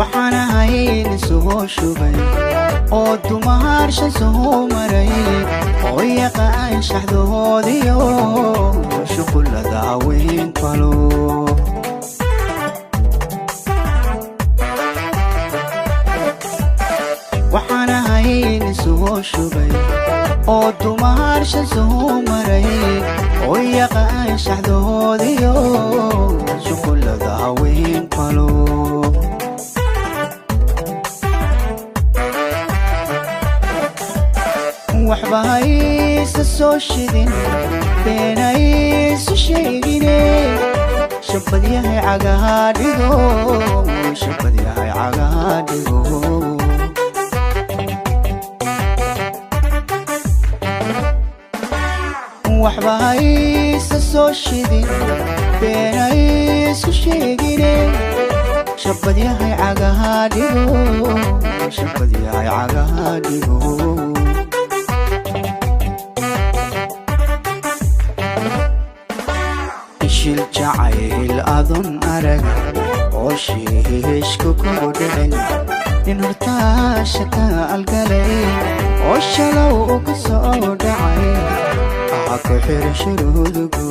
waxaan ahayn soo shubay oo dumaarsha soo maray oo yaqaan shaxdoodiyo shuqulada haween falo waxaan ahayn soo shubay oo dumaarsha soo maray oo yaqaan shaxdoodiyo shuqulada haween falo waxbaaysa soo shidin beenaysu sheegine shabad yahay cagaha dhigo shabad yahay cagaha dhigo waxbaaysa soo shidin beenaysu sheegine shabad yahay cagaha dhigo shabad yahay cagaha dhigo shil jacayl adon arag oo shiishku kugu dhicin nin hortaasha ka algalay oo shalow ka soo dhacay ku xir shuruudgu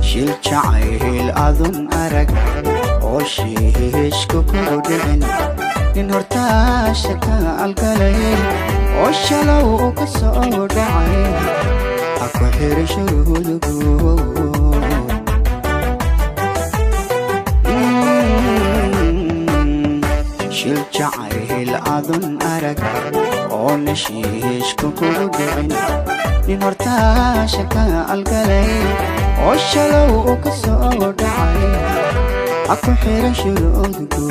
shil jacayl adon arag oo shiishku kugu dhicin nin hortaasha ka algalay oo shalow ka soo dhacay ku xir shuruudgu shil jacayl adon arag oo nashiishku kugu dhicin nin hortaasha ka algalay oo shalow ka soo dhacay ku xir shuruudgu